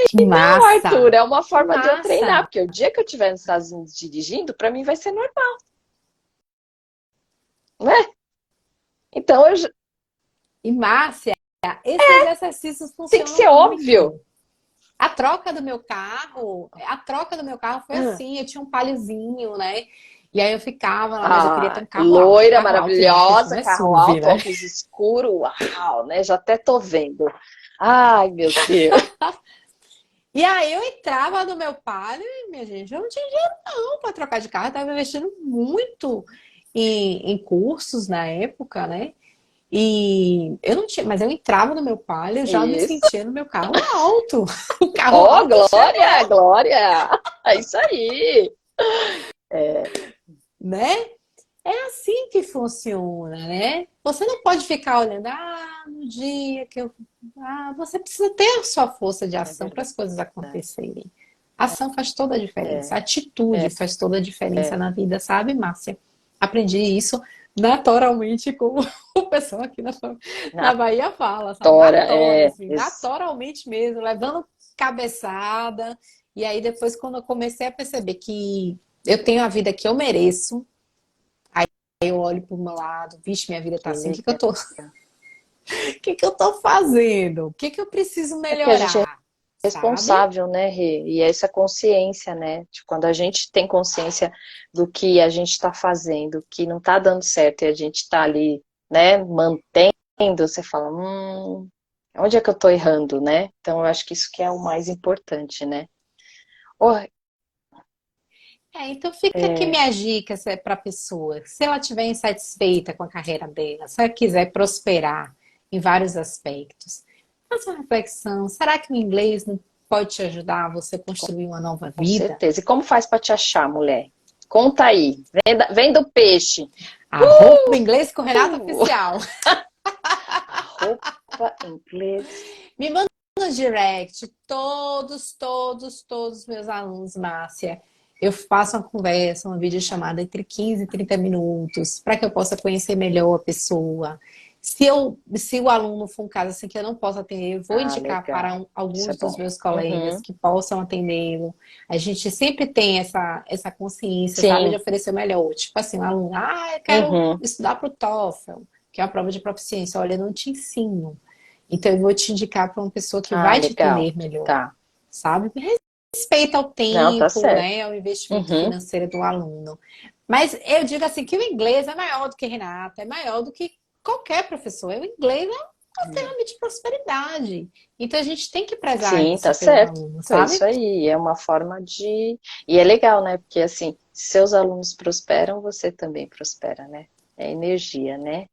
Que Não, Arthur, massa! é uma Que forma de eu treinar, massa! porque o dia que eu estiver nos Estados Unidos dirigindo, para mim vai ser normal, né? Então E Márcia, esses exercícios tem que funcionam ser óbvio. muito. A troca do meu carro foi Ah, assim, eu tinha um paliozinho, né? E aí eu ficava lá, mas eu queria ter um loira, carro alto, gente, porque esse maravilhosa, não é carro SUV, alto, né? óculos escuro, uau, né? Já até tô vendo. Ai, meu Deus. E aí eu entrava no meu palio e, minha gente, eu não tinha dinheiro não para trocar de carro, eu tava investindo muito em cursos na época, né? E eu não tinha, mas eu entrava no meu palio, já me Isso. sentia no meu carro alto. O carro Oh, alto glória, chegou, glória. É isso aí. né? É assim que funciona, né? Você não pode ficar olhando, no dia que eu. Você precisa ter a sua força de É ação para verdade. as coisas acontecerem. A ação faz toda a diferença, É, a atitude faz toda a diferença é. na vida, sabe, Márcia? Aprendi isso naturalmente com o pessoal aqui na Na Bahia fala, sabe? tora, Assim, naturalmente mesmo, levando cabeçada. E aí depois, quando eu comecei a perceber que eu tenho a vida que eu mereço, eu olho para o meu lado, vixe, minha vida tá que assim, legal. o que que eu tô fazendo? O que que eu preciso É porque a gente é melhorar? Sabe? responsável, né, Rê? E é essa consciência, né? De quando a gente tem consciência do que a gente está fazendo, que não está dando certo e a gente está ali, né, mantendo, você fala, onde é que eu estou errando, né? Então eu acho que isso que é o mais importante, né? Oh, Então fica aqui é, minhas dicas para a pessoa. Se ela estiver insatisfeita com a carreira dela, se ela quiser prosperar em vários aspectos, faça uma reflexão. Será que o inglês não pode te ajudar a você construir uma nova com vida? certeza. E como faz para te achar, mulher? Conta aí. Vem do peixe. Arroba Inglês com Renata Uh! Oficial. Arroba inglês. Me manda no direct, todos os meus alunos, Márcia. Eu faço uma conversa, uma videochamada entre 15 e 30 minutos, para que eu possa conhecer melhor a pessoa. Se o aluno for um caso assim que eu não posso atender, eu vou indicar para Legal. Isso é alguns dos bom. meus colegas Uhum. que possam atendê-lo. A gente sempre tem essa consciência, sabe, de Sim. oferecer o melhor. Tipo assim, um aluno, eu quero Uhum. estudar para o TOEFL, que é uma prova de proficiência. Olha, eu não te ensino. Então, eu vou te indicar para uma pessoa que vai te Legal. entender melhor, Tá. sabe? respeita o Não, tá tempo, certo. né, o investimento Uhum. financeiro do aluno. Mas eu digo assim que o inglês é maior do que Renata, é maior do que qualquer professor. O inglês é uma ferramenta de prosperidade. Então a gente tem que prezar Sim, isso tá pelos certo. alunos, É isso sabe? aí, é uma forma de. E é legal, né? Porque assim, se seus alunos prosperam, você também prospera, né? É energia, né?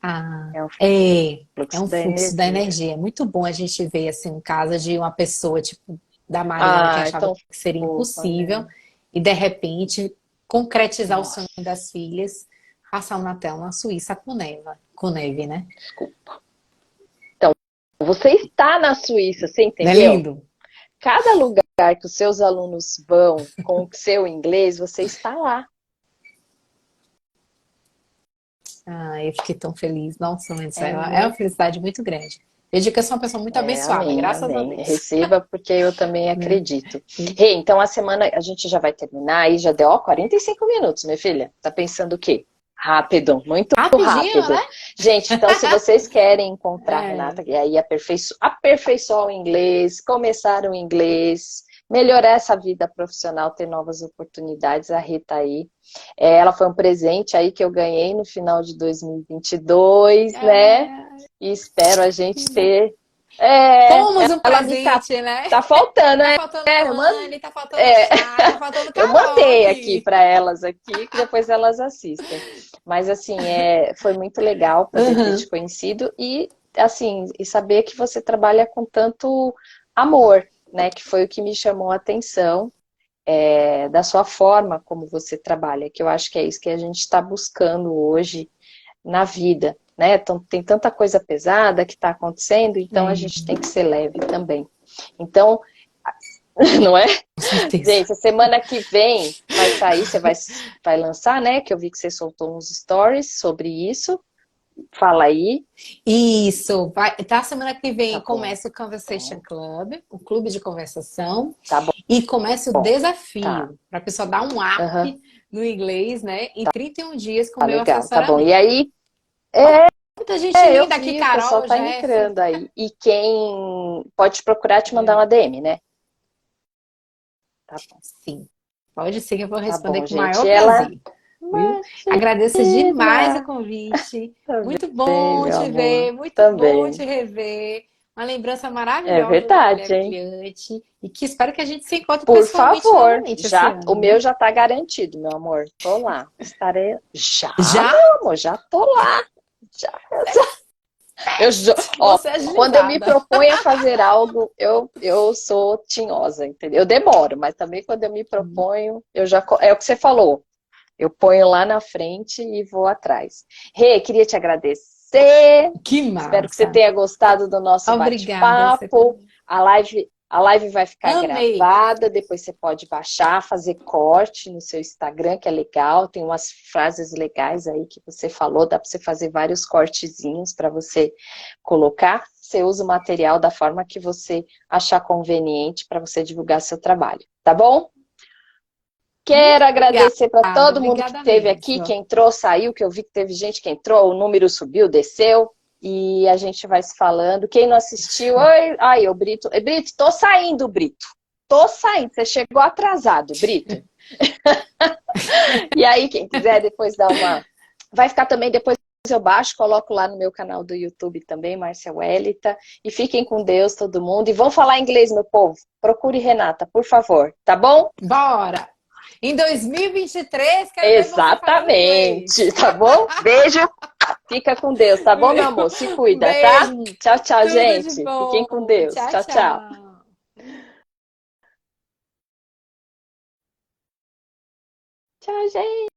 Ah, É um é fluxo um da fluxo da energia. energia. É muito bom a gente ver assim um caso de uma pessoa tipo da Mariana que Ah, é achava tão que seria fofa, impossível né? e de repente concretizar o sonho Nossa, das filhas, passar um Natal na Suíça com neve, né? desculpa. Então, você está na Suíça, você Não é entendeu? lindo? Cada lugar que os seus alunos vão com o seu inglês, você está lá. Ah, eu fiquei tão feliz. Nossa, mãe do É céu, é uma muito. felicidade muito grande. Eu digo que eu sou uma pessoa muito abençoada, Amém, graças a amém. Deus. Receba, porque eu também Né? acredito. Rê, então a semana a gente já vai terminar aí, já deu ó, 45 minutos, minha filha. Tá pensando o quê? Rápido, muito Rapidinho, né? rápido. Gente, então se vocês querem encontrar a É. Renata e aí aperfeiçoar o inglês, começar o inglês, melhorar essa vida profissional, ter novas oportunidades, a Rê tá aí. Ela foi um presente aí que eu ganhei no final de 2022, né? É, E espero a gente linda. ter. Fomos um Ela me cap... presente, né? Tá faltando, Tá né? faltando Eu, Lani, tá faltando é, chá, tá faltando eu Carol mandei aqui aqui. para elas aqui, que depois elas assistem. Mas assim, foi muito legal poder ter te Uhum. conhecido e assim, e saber que você trabalha com tanto amor, né? Que foi o que me chamou a atenção. Da sua forma como você trabalha, que eu acho que é isso que a gente está buscando hoje na vida, né? Então, tem tanta coisa pesada que está acontecendo, então a É, gente tem que ser leve também. Então, não é? com certeza. Gente, a semana que vem vai sair, você vai lançar, né? Que eu vi que você soltou uns stories sobre isso. Fala aí. Isso, vai, tá, semana que vem Tá bom, começa o Conversation bom, Club, o clube de conversação, tá bom, e começa o tá. desafio, para a pessoa dar um Aham, up no inglês, né? Em 31 dias com o tá meu legal, tá bom. E assessoramento. aí, Muita gente eu linda aqui, vi, o pessoal Carol, tá Jefferson. entrando aí. E quem pode procurar te mandar uma É, DM, né? Tá bom, sim, pode ser que eu vou tá responder bom, com o gente. maior Ela. prazer, viu? Agradeço demais o Imagina! convite. Muito Bem, bom meu te amor. ver, muito bom te Também. rever. Uma lembrança É maravilhosa da verdade, mulher hein? brilhante. E que espero que a gente se encontre Por pessoalmente favor, novamente esse já, o ano, meu viu? já tá garantido, meu amor. Tô lá. Estarei. Já, Já? meu amor, já tô lá. Já, ó, Você é quando eu me agilizada. proponho a fazer algo, eu sou tinhosa, entendeu? Eu demoro, mas também quando eu me proponho, é o que você falou. Eu ponho lá na frente e vou atrás. Rê, queria te agradecer. Que Espero que você massa. tenha gostado do nosso Obrigada, você bate-papo. também. A live vai ficar Amei. gravada, depois você pode baixar, fazer corte no seu Instagram, que é legal. Tem umas frases legais aí que você falou, dá para você fazer vários cortezinhos para você colocar. Você usa o material da forma que você achar conveniente para você divulgar seu trabalho, tá bom? Quero Muito agradecer para obrigada, todo mundo que obrigada esteve aqui, que mesmo. entrou, saiu, que eu vi que teve gente que entrou, o número subiu, desceu, e a gente vai se falando. Quem não assistiu, oi, aí, o Brito. Brito, tô saindo, Brito. Tô saindo, você chegou atrasado, Brito. E aí, quem quiser depois dar uma. Vai ficar também, depois eu baixo, coloco lá no meu canal do YouTube também, Márcia Wellita. E fiquem com Deus, todo mundo. E vão falar inglês, meu povo. Procure Renata, por favor, tá bom? Bora! Em 2023, quero ver você falando Exatamente, inglês. tá bom? Beijo, fica com Deus, tá bom, meu amor? Se Um cuida, tá? beijo, Tchau, tchau, tudo de gente. Fiquem com bom. Deus. Tchau, Tchau, tchau. tchau. Tchau, gente.